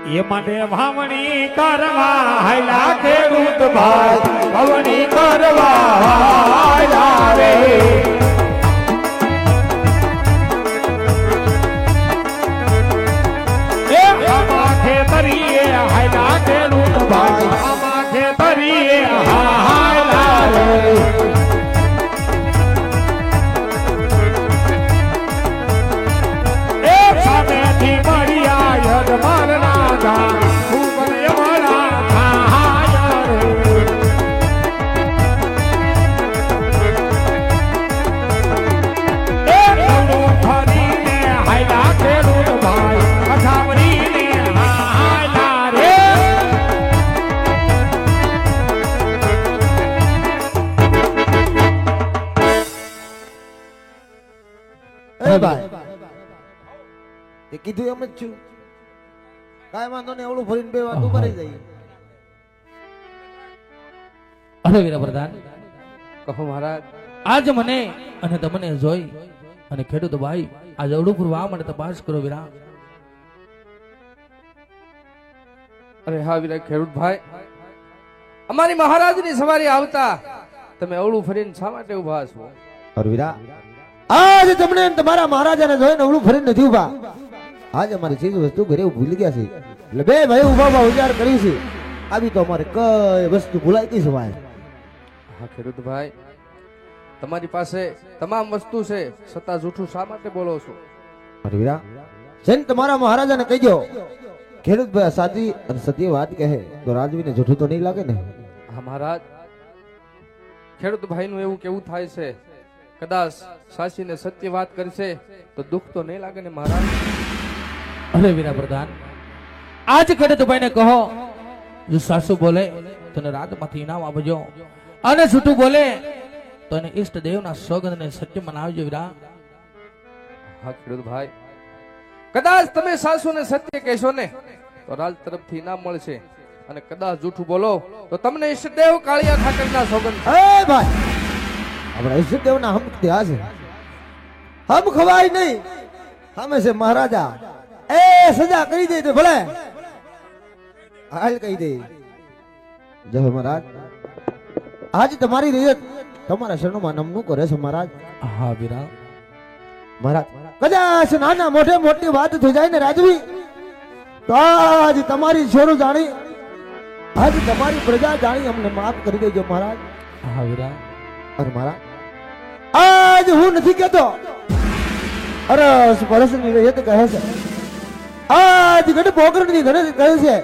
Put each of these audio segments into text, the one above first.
એ મને વાવણી કરવા હાયલા ખેડૂત ભાઈ વાવણી કરવા હાયલા રે એ આમાં ખેતરીએ હાયલા ખેડૂત ભાઈ આમાં ખેતરીએ હાયલા રે કીધું એમ જ છું કાંઈ વાંધો ને એવડું ભરીને બે વાતો કરી જાય. અરે વીરા પ્રધાન કહો મહારાજ, આજ મને અને તમને જોઈ અને ખેડૂત ભાઈ આ જવડું પૂરવા માટે તપાસ કરો વીરા. અરે હા વીરા ખેડૂત ભાઈ, અમારી મહારાજની સવારી આવતા તમે અવળું ફરીને શા માટે ઉભા છો? અરે વીરા, આજ તમને તમારા મહારાજાને જોઈને અવળું ફરીને નથી ઉભા. આજ અમારી ચીજ વસ્તુ ઘરે ભૂલી ગયા છે એટલે બે ભાઈ ઉભા વિચાર કરી છે. આવી તો અમારે કઈ વસ્તુ ભૂલાઈ ગઈ છે ભાઈ. હા ખેડૂત ભાઈ, તમારી પાસે તમામ વસ્તુ છે છતાં જૂઠું શા માટે બોલો છો? અરે વીરા, જેને તમારા મહારાજાને કહી દો ખેડૂત ભાઈ સાચી અને સત્ય વાત કહે તો રાજવીને જૂઠું તો નહીં લાગે ને? હા મહારાજ, ખેડૂત ભાઈ નું એવું કેવું થાય છે કદાચ સાચીને સત્ય વાત કરશે તો દુઃખ તો નહીં લાગે ને મહારાજ? અરે વીરા પ્રધાન, આજ ખેડૂત ભાઈને કહો જો સાસુ બોલે તો રાતમાંથી ઇનામ આપજો અને છૂટું બોલે તો એને ઈષ્ટ દેવના સોગંદને સત્ય મનાવજો વીરા. હા ખેડૂત ભાઈ, કદાચ તમે સાસુને સત્ય કહેશો ને તો રાજ તરફથી ઇનામ મળશે અને કદાચ જૂઠું બોલો તો તમને ઈષ્ટદેવ કાળિયા ઠાકરના સોગંદ. એ ભાઈ, આપણા ઈષ્ટદેવના હમ ત્યાં છે, હમ ખવાય નહીં. હમે છે મહારાજા, એ સજા કરી દે તો ભલે હાલ કહી દે. જય મહારાજ, આજ તમારી રીત તમારા શરણમાં નમનું કરે છે મહારાજ. હા વીરા મહારાજ, કદાચ નાના મોઢે મોટી વાત થઈ જાય ને રાજવી તો આજ તમારી છોરું જાણી, આજ તમારી પ્રજા જાણી અમને માફ કરી દેજો મહારાજ. હા વીરા, અરે મહારાજ, આજ હું નથી કેતો, અરસ પરસની રીત કહે છે, આજ ગઢ પોકરણની ઘરે કહે છે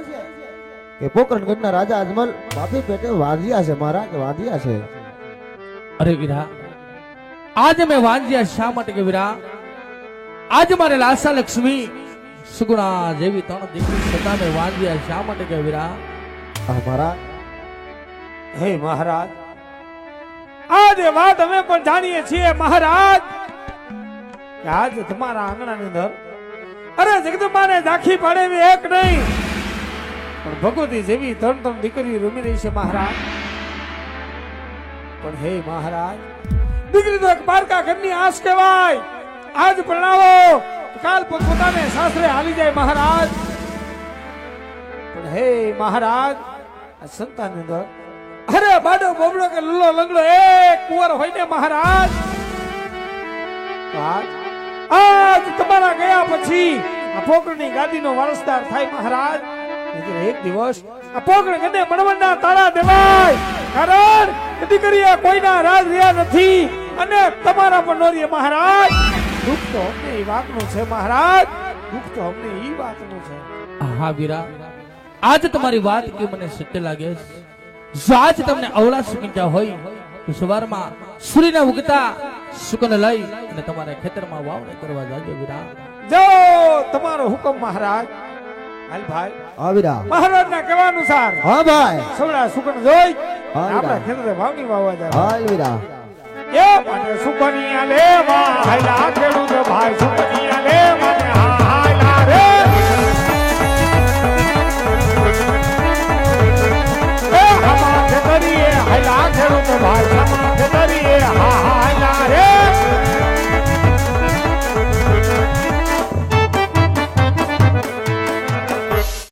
કે પોકરણ ગઢના રાજા અજમલ બાપી પેટે વાંધ્યા છે મહારાજ, વાંધ્યા છે. અરે વીરા, આજ મેં વાંજ્યા શા માટે કે વીરા, આજ મારે લાસા લક્ષ્મી સુગુણા જેવી ત્રણ દીકરી છતાં મેં વાંજ્યા શા માટે કે વીરા? મહારાજ, હે મહારાજ, આજે વાત અમે પણ જાણીએ છીએ મહારાજ કે આજ તમારા આંગણાની અંદર અરે જગદંબાને ઝાંખી પાડેવી એક નહીં પણ ભગવતી જેવી ત્રણ દીકરી રમી રહી છે મહારાજ. પણ હે મહારાજ, દીકરી તો એક પારકા ઘરની આશ કહેવાય. આજ પરણાવો કાલ પોતાને સાસરે હાલી જાય મહારાજ. પણ હે મહારાજ, આ સંતાનની અંદર અરે બાડો બોબડો કે લુલો લંગડો એક કુંવર હોય ને મહારાજ, આજ તમારા ગયા પછી આ પોકરણની ગાદીનો વારસદાર થાય મહારાજ. એક દિવસ આ પોકરણ ગને મણવણના તાળા દેવાય, કારણ કે દીકરીએ કોઈના રાજ રહ્યા નથી અને તમારા પણ નોરીએ મહારાજ. દુઃખ તો અમને એ વાતનું છે મહારાજ, દુઃખ તો અમને એ વાતનું છે. હા વીરા, આજ તમારી વાત કે મને સત્ય લાગે છે. જો આજ તમને અવળા સુકંજા હોય તો સવારમાં સૂર્યના ઉગતા સુકન લઈ અને તમારા ખેતરમાં વાવણી કરવા જાજો વીરા. જો તમારો હુકમ મહારાજ. હાલ ભાઈ, હા વીરા, મહારાજના કહેવા અનુસાર હા ભાઈ, સવડા સુકન જોઈ હા આપણા ખેતરે વાવણી વાવવા જાય. હાલ વીરા, એ માટે સુકનિયા લેવા હાયલા ખેડૂત ભાઈ સુકનિયા લેવા